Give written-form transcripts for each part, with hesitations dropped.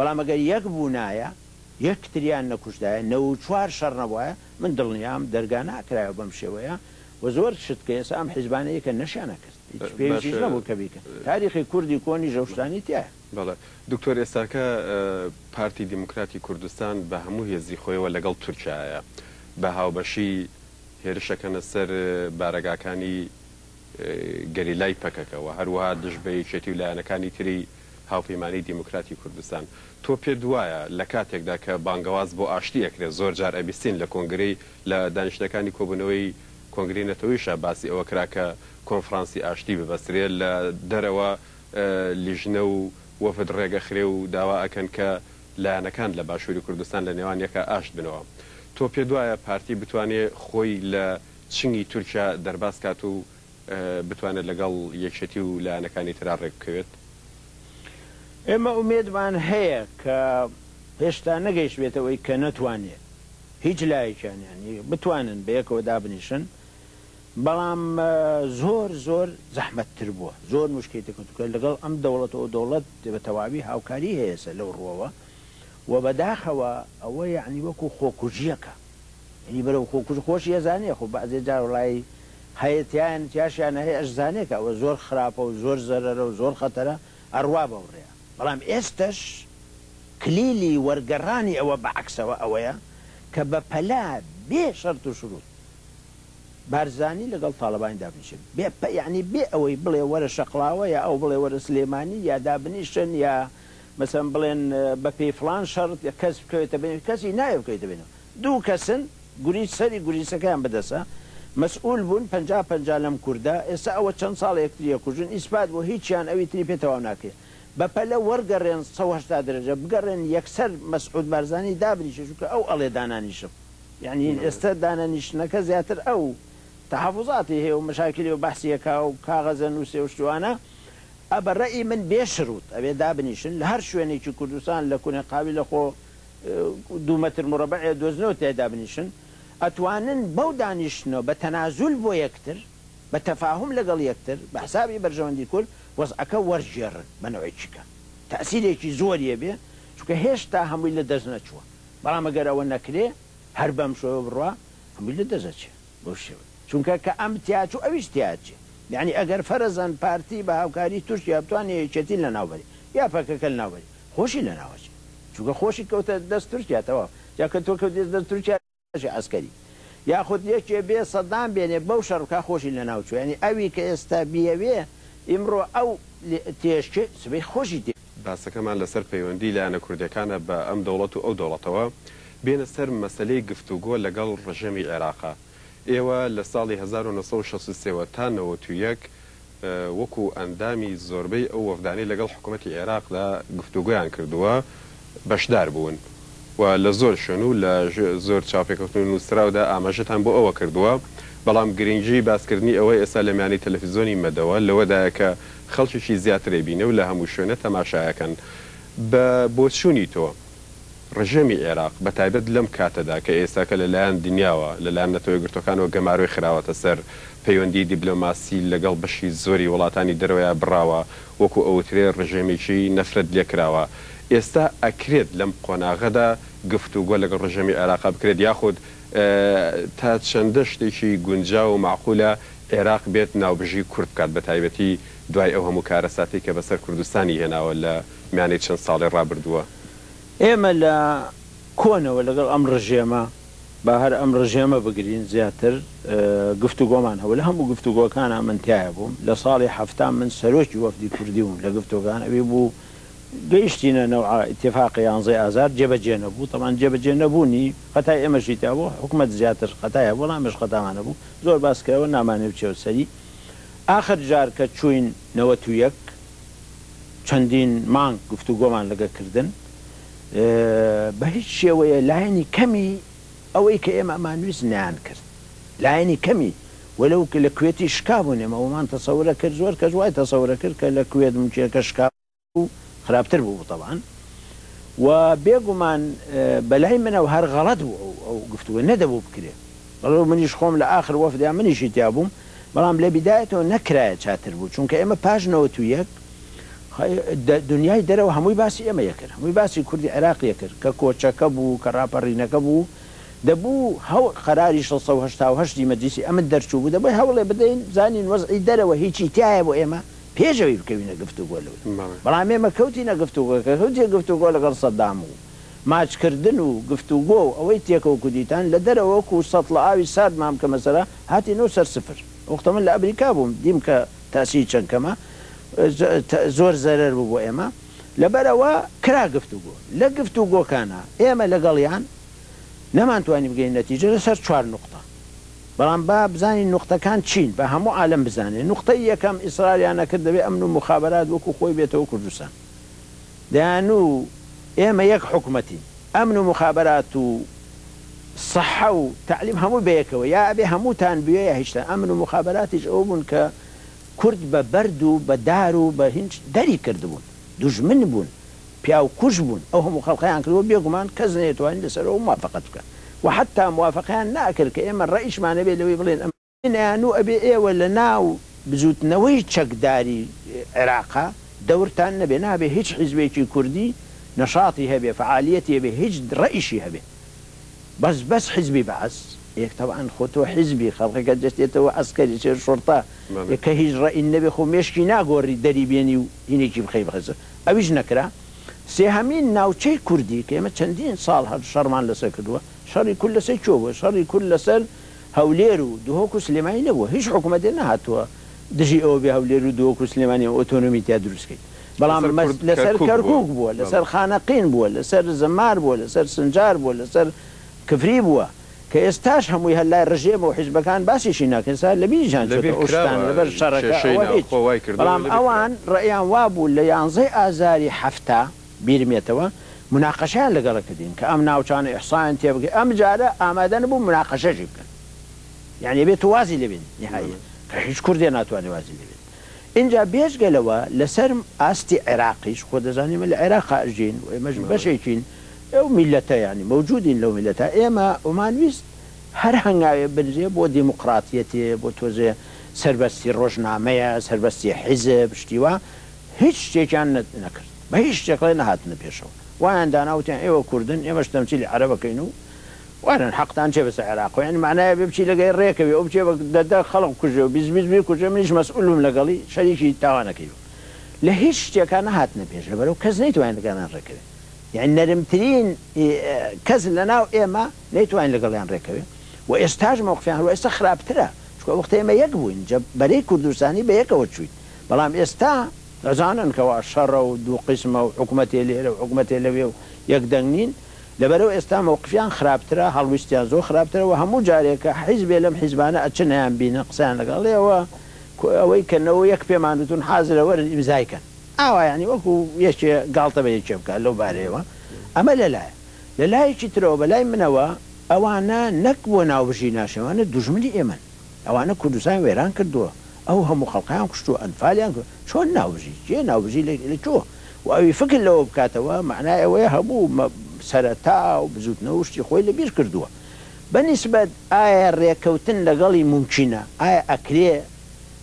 بەڵام ئەگەر یەک بوونایە یەکتریان نەکوشدایە 94 شەڕ نەبووایە من دڵنیام دەرگا ناکرایەوە بەم شێوەیە و زۆر شت کە ئێستا ئەم حیزبانەیە کە نەشانە کرد پێویستیش نەبوو کە بیکەن تاریخی کوردی کۆنی ژەوشتانی تایە. بەڵێ دکتۆر ئێستاکە پارتی دیموکراتی کوردستان بە هەموو هێزی خۆیەوە لەگەڵ تورکایە بە هاوبەشی هێرشەکەنە سەر بارەگاکانی گەریلای پەکەکەوە هەروەها دژ بە یەکێتی و لایەنەکانی تری هاوپەیمانی دیموکراتی کوردستان. تۆ پێ دوایە لە کاتێکدا کە بانگەواز بۆ ئاشتی ئەکرێت زۆر جار ئەبیستین لە کۆنگرەی لە دانیشتەکانی کۆبوونەوەی کۆنگری نەتەوەیشە باسی ئەوە کرا کە کۆنفرانسی ئاشتی ببەسترێت لە دەرەوە لیژنە و وەفد ڕێگەخرێ و داوا ئەکەن کە لایەنەکان لە باشووری کوردستان لە نێوان یەکە ئاشت بنەوە. تۆ پێ دوایە پارتی بتوانێت خۆی لە چنگی تورکیا دەرباز کات و بتوانێت لەگەڵ یەکشەتی و لایەنەکانی ترا ڕێک بکەوێت؟ ئێمە ئومێدمان هەیە کە هێشتا نەگەیشت بێتەوەی کە نەتوانێت هیچ لایەکیانیانی بتوانن بە یەکەوە دابنیشن، بەڵام زۆر زۆر زەحمەتتر بووە، زۆر مشکێتێککە لەگەڵ ئەم دەوڵەتەوە دەوڵەت بە تەواوی هاوکاری هەیەسە لەو ڕووەوە و بەداخەوە ئەوە یعنی وەکو خۆکوژیەکە ینی بەرەو خۆکوژ خۆشی ێزانێ خۆ بەعزێ جار وڵی هەیەتیان تیاشیانە هەیە ئەشزانێکە ئەوە زۆر خراپە و زۆر زەرەرە و زۆر خەتەرە ئەڕوا بەوڕێ، بەڵام ئێستش کلیلی وەرگەڕانی ئەوە بەعکسەوە ئەوەیە کە بە پەلا بێ شەرت و شروط بارزانی لەگەڵ تاالبانی دابنیشن یعنی بێ ئەوەی بڵێ وەرە شەقلاوە یا ئەو بڵێ وەرە سلێمانی یا دابنیشن یا مەسەن بڵێن بە پێی فلان شەرت یا کەس بکەوێتە بێن کەسی نایە بکەوێتە بێنەوە دوو کەسن گوریس سەری گوریسەکەیان بەدەسە مەسئول بوون 50 لەم کووردا ئێستا ئەوە چەند ساڵ یەکتریە کوژن ئیسپات بۆ هیچیان ئەوی تری پێتەواو ناکرێت بە پەلە وەرگەڕێن 180 دەرەجە بگەڕێن یەکسەر مەسعود بارزانی دابنیشە چونکە ئەو ئەڵێ دانانیشم یعنی ئێستا دانانیشتنەکە زیاتر ئەو تحفظاتی هەیە و مەشاکلی و بەحسیەکە و کاغەزە نووسێ و شتوانە ئەبە ڕێی من بێشروت ئەبێ دابنیشن لە هەر شوێنێکی کوردستان لە کوونێ قابل لە خۆ 2 مەتر مربع دۆزنەوە تێ دابنیشن ئەتوانن بەو دانیشتنەوە بە تەنازول بۆ یەکتر بە تەفاهم لەگەڵ یەکتر بە حسابی بەرژەوەندی کورد وەزعەکە وەرژێڕن بەنەوەیچکە تەسیرێکی زۆریە بێ چونکە هێشتا هەمووی لە دەست نەچووە، بەڵام ئەگەر ئەوە نەکرێ هەر بەم شۆوە بڕوا هەمووی لە دەزەچێ بۆ شێوە چونکە کە ئەم تیاچ و ئەویش تیاچێ یعنی ئەگەر فەرزەن پارتی بە هاوکاری تورکیا بتوانێت یەکێتی لە ناوبەری یا پەکەکە لە ناوبەری خۆشی لە ناوەچێ چونکە خۆشی کەوتە دەست تورکیاتەوە یا کە تۆ کەوت دەست تورکیا عسکەری یاخود یەکێ بێ سەدام بێنێ بەو شەڕکە خۆشی لە ناوچوو ینی ئەوی کە ئێستا بیەوێ ئیمڕۆ ئەو تێشکێ سبەی خۆشی تێ باسەکەمان لەسەر پەیوەندی لایەنە کوردەکانە بە ئەم دەوڵەت و ئەو دەوڵەتەوە بێنە سەر مەسەلەی گفتوگۆ لەگەڵ ڕژەمی عێراقا. ئێوە لە ساڵی 1963 تا 91 وەکو ئەندامی زۆربەی ئەو وەفدانی لەگەڵ حکوومەتی عێراقدا گفتوگۆیان کردووە بەشدار بوون و لە زۆر شوێن و لە زۆر چاپێکەوتن و نووسراودا ئاماژەتان بۆ ئەوە کردووە، بەڵام گرنگجی باسکردنی ئەوەی ئێستا لە میانی تەلەڤیزۆنی مەدەوە لەوەدایە کە خەڵکیشی زیاترێ بینە و لە هەموو شوێنە تەماشایەکەن. بە بۆچوونی تۆ ڕژەمی عێراق بە تایبەت لەم کاتەدا کە ئێستاکە لەلایەن دنیاوە لەلایەن نەتەوەی گرتوەکانەوە گەماروی خراوەتە سەر پەیوەندی دیبلۆماسی لەگەڵ بەشی زۆری وڵاتانی دەرەوەیە بڕاوە وەکو ئەوترێ ڕژێمێکی نەفرەت لێکراوە، ئێستا ئەکرێت لەم قۆناغەدا گفتوگۆ لەگەڵ ڕژەمی عێراق بکرێت یاخود تا چەندە شتێکی گونجاو و معقولە عێراق بێت ناوبژی کورد بکات بە تایبەتی دوای ئەو هەموو کارەساتی کە بەسەر کوردستانی هێناوە لە میانەی چەند ساڵی ڕابردووە؟ ئێمە لە کۆنەوە لەگەڵ ئەم ڕژێمە با هەر ئەم ڕژێمە بگرین زیاتر گفتوگۆمان هەوە لە هەموو گفتوگۆکانە منتیایە بووم لە ساڵی هەفتان من سەرۆکی وەفدی کوردی بووم لە گفتوگان ئەوێ بوو گەیشتینە نەوع ئیتفاقی 11 ئازار جێبەجێ نەبوو تەمان جێبەجێ نەبوونی قەتای ئێمەشی تا بوو حکومەت زیاتر قەتایە بەڵام ئێمەش قەتامانە بوو زۆر باسکەوە نامانێ بچێوە سەری ئاخر جار کە چوین 91 چەندین مانگ گفتوگۆمان لەگەکردن بە هیچ شێوەیە لایەنی کەمی ئەوەی کە ئێمە ئەمانویست نیان کرد لایەنی کەمی وەلەو کە لە کوێتی شکابوون ئێمە ئەومان تەسەورە کرد زۆر کە جوای تەسەورە کرد کە لە کوێت مچێکە شکاب و خراپتر بوو طبعا و بێگومان بەلای منە و هەر غەڵەت بوو ئەو گفتوگۆ نەدەبوو بکرێت بەڵام منیش خۆم لە ئاخر وەفدیا منیشی تیا بووم بەڵام لە بیدایەتەوە نەکرایە چاتر بوو چونکە ئێمە پاش 91 دنیای دەرەوە هەمووی باسی ئێمە یەکرد هەمووی باسی کوردی عێراق یەکرد کە کۆچەکە بوو کە ڕاپەڕینەکە بوو دەبوو قەراری 1970 مەجلیسی ئەمن دەرچوو بوو دەبێت هەوڵێ بدەین زانین وەزعی دەرەوە هیچی تایە بۆ ئێمە پێشەوەی بکەوینە گفتوگۆ لەوەی بەڵام ئێمە کەوتینە گفتوگۆکە کەوتێ گفتوگۆ لەگەڵ سەدام و ماچکردن و گفتوگۆ و ئەوەی تێکەوە کوردیتان لە دەرەوە وەکو سەتڵ ئاوی سارد مام کە مەسەرە هاتینەوە سەر سفر وەختە من لە ئەمریکا بووم دیم کە تاسی چەند کەمە زۆر زەرەر بوو بۆ ئێمە لەبەرەوە کرا گفتوگۆ لە گفتوگۆکانە ئێمە لەگەڵیان نەمانتوانی بگەین نەتیجە لەسەر 4 نقطە بەڵام با بزانین نقطەکان چین بە هەموو عالم بزانێن نقطەی یەکەم ئیسراریانە کرد دەبێت ئەمن و مخابرات وەکو خۆی بێتەوە کوردستان دەیان و ئێمە یەک حکومەتین ئەمن و مخابرات و صحە و تعلیم هەموو بەیەکەوە یا ئەبێ هەمووتان بوێ یا هیچتان ئەمن و مخابراتیش ئەوە بوون کە کورد بە بەرد و بە دار و بە هینج دەری کردبوون دوژمن بوون پیا و کوش بوون ئەو هەموو خەڵقیان کردەوە بێگومان کەس نەیەتوانین لەسەرەوە موافقەت بکەن و حتا موافقیان ناکرد کە ئێمە ڕئیسمانە بێت لەوەی بڵێن ئەمەیان و ئەبێ ئێوە لە ناو بزوتنەوەی چەکداری عێراقا دەورتان نەبێ نابێ هیچ حیزبێکی کوردی نەشاتی هەبێ فعالیەتی هەبێ هیچ ڕئیشی هەبێ بەس حیزبی بەعەس یەک تەوان خۆتۆ حیزبی خەڵقەکە دەستێتەوە ئەسکەری چێر شۆرتا کە هیچ ڕئین نەبێ خۆ مێشکی ناگۆڕی دەری بێنی و هینێکی بخەی بخەزە ئەویش نەکرا سێهەمین ناوچەی کوردی کە ئێمە چەندین ساڵ هەر شەڕمان لەسەر کردووە شەڕی کورد لەسەر چۆوە شەڕی کورد لەسەر هەولێر و دهۆک و سلێمانی نەبووە هیچ حکوومەتێ نەهاتووە دژی ئەوە بێ هەولێر و دهۆک و سلێمانی ئۆتۆنۆمی تیا دروستکەیت بەڵام لەسەر کەرکووک بووە لەسەر خانەقین بووە لەسەر زەمار بووە لەسەر سنجار بووە لەسەر کفری بووە کە ئێستاش هەمووی هەلای ڕژێمە و حیزبەکان باسیشی ناکەن سا لە بیریشان ئۆشتان لەبەر شەڕەکە بەڵام ئەوان ڕێیان وابوو لە 11 ئازاری هەفتە بیرمێتەوە مناقەشیان لەگەڵەکەدین کە ئەم ناوچانە ئیحسان تێبگەی ئەم جارە ئامادە نەبوو مناقەشەشی بکەن یعنی بێت وازی لەبێن نهایە کە هیچ کوردێ ناتوانێت وازی لەبێت اینجا بێژگەلەوە لەسەر ئاستی عێراقیش خۆ دەزانیمە لە عێراق ئەژین و ئێمەش بەشێکین ئەو میلەتە ینی مەوجودین لەو میلەتە ئێمە ئۆمانویست هەر هەنگاوێ بنرێ بۆ دیموقراتیەتێ بۆ تۆزێ سەربەستی ڕۆژنامەیە سەربەستی حیزب شتیوە هیچ شتێکیان نەکرد بە هیچ شتێکڵێ نەهاتنە پێشەوە وایان داناوتیان ئێوە کوردن ئێمەش تەمسیلی عەرەبەکەین و وانن حەقتان چێ بەسەر عێراق یعنی معنایە بێ بچی لەگەی ڕێکەوێ ئەو بچێ دەدا خەڵق کوژێ و بیزبیزبی کوژێ منیش مەسئولم لەگەڵی شەریکی تاوانەکەی لە هیچ شتێکان نەهاتنە پێشە بەرەو کەس نەیتوانین لەگەڵیان ڕێکەوێ یعنی نەرمترین کەس لەناو ئێمە نەیتوانین لەگەڵیان ڕێکەوێ و ئێستاش مەوقفیان هەروە ئێستا خراپترە چکە وەختە ئێمە یەک بووین بەرەی کوردستانی بە یەکەوە چوین بەڵام ئێستا دەزانن کەوا شەڕە و دوو قسمە و حکوومەتێ لێرە و حکوومەتێ لەوێ و یەک دەنگنین لەبەرەوە ئێستا مەوقفیان خراپترە هەڵویستیان زۆر خراپترەوە هەموو جارێکە حیزبێ لەم حیزبانە ئەچنیان بینە قسەیان لەگەڵێەوە ئەوەی کەنەوە یەک پێمانتون حازرەوە ئیمزایکەن ئاوا ینی وەکو یەکێ گاڵتە بە یەکێ بکات لەو بارەیەوە ئەمە لەلایە لە لایەکی ترەوە بەلای منەوە ئەوانە نەک بۆ ناوبژی ناشەوانە دوژمنی ئێمن ئەوانە کوردستان وێران کردووە ئەو هەموو خەڵقیان کوشتووە ئەنفالیان کرد چۆن ناوبژی جێ ناوبژی لە چۆ و ئەوی فکر لەوە بکاتەوە معنای ئەوەیە هەبوو سەرەتا و بزوتنەوە شتی خۆی لە بیر کردووە بەنسبەت ئایا ڕێکەوتن لەگەڵی ممکنە ئایا ئەکرێ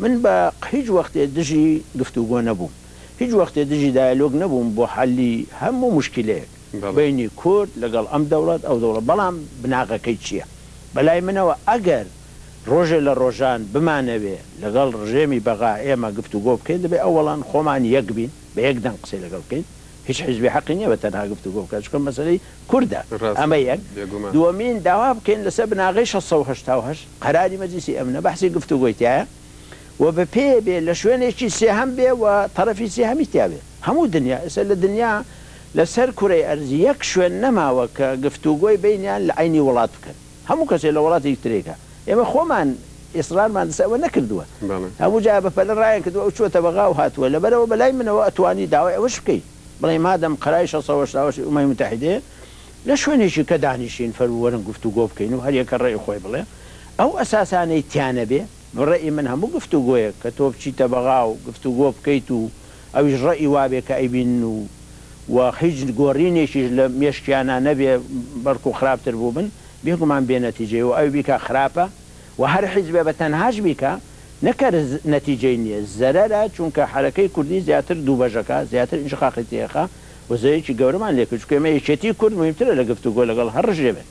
من بە هیچ وەختێ دژی گفتوگۆ نەبووم هیچ وەختێ دژی دایلۆگ نەبووم بۆ حەلی هەموو مشکلەیەک بینی کورد لەگەڵ ئەم دەوڵەت ئەو دەوڵەت بەڵام بناغەکەی چییە بەلای منەوە ئەگەر ڕۆژێ لە ڕۆژان بمانەوێ لەگەڵ ڕژێمی بەغا ئێمە گفتوگۆ بکەین دەبێت ئەوەڵان خۆمان یەک بین بە یەک دەنگ قسەی لەگەڵ بکەین هیچ حیزبی حەقی نییە بە تەنها گفتوگۆ بکات چکە مەسەلەی کووردە ئەمە یەک دووەمین داوا بکەین لەسەر بناغی 1970 قەراری مەجلیسی ئەمنە بەحسی گفتوگۆی تایە و بە پێ بێ لە شوێنێکی سێهەم بێ و تەرەفی سێهەمی تیا بێ هەموو دنیا ئێستا لە دنیا لەسەر کوڕی ئەرزی یەک شوێن نەماوە کە گفتوگۆی بینیان لە عینی وڵات بکەن هەموو کەسێ لە وڵاتی یەکترێکە ئێمە خۆمان ئێسرارمان دەسەوە نەکردووە هەموو جا بەپەلە ڕایان کردووە ئەو چۆتە بەغا و هاتووە لەبەرەوە بەلای منەوە ئەتوانی داوای ئەوەش بکەیت بڵێ مادەم قەرای 1970 ئومەی متحیدێ لە شوێنێکی کە دانیشین فەرمووەرن گفتوگۆ بکەین و هەر یەکە ڕێی خۆی بڵێ ئەو ئەساسانەی تیانە بێ ڕێی من هەموو گفتوگۆیە کە تۆ بچیتە بەغا و گفتوگۆ بکەیت و ئەویش ڕێی وابێ کە ئەیبین و هیچ گۆڕینێکیش لە مێشکیانە نەبێ بەرک و خراپتر بوو بن بێگومان بێنەتیجێ و ئەو بیکە خراپە و هەر حیزبێ بە تەنهاش بیکە نەکار نەتیجەی نییە زەرەرە چونکە حرەکەی کوردی زیاتر دوو بەژەکە زیاتر ئینشقاقیتیەکە وزەیەکی گەورەمان لێ کرد چکە ئێمە یەکێتی کورد مهمترە لە گفتوگۆ لەگەڵ هەر ڕژێ بێت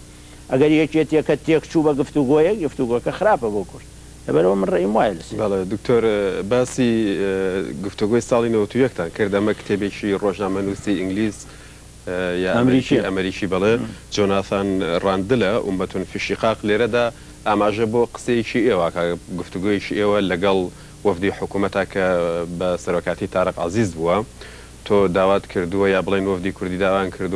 ئەگەر یەکێتیەکە تێک چوو بە گفتوگۆیەک گفتوگۆکە خراپە بۆ کورد لەبەرەوە من ڕێیم وایە لەسێ. بەڵێ دکتۆر باسی گفتوگۆی ساڵی 91تان کرد ئەمە کتێبێکی ڕۆژنامەنووسی ئینگلیز یا ئەمریکی بەڵێ جۆناثان ڕاندلە ئومەتون فی شیقاق لێرەدا ئاماژە بۆ قسەیەکی ئێوە گفتوگۆیەکی ئێوە لەگەڵ وەفدی حکوومەتە کە بە سەرۆکاتی تارق عەزیز بووە تۆ داوات کردووە یا بڵێن وەفدی کوردی داوان کردو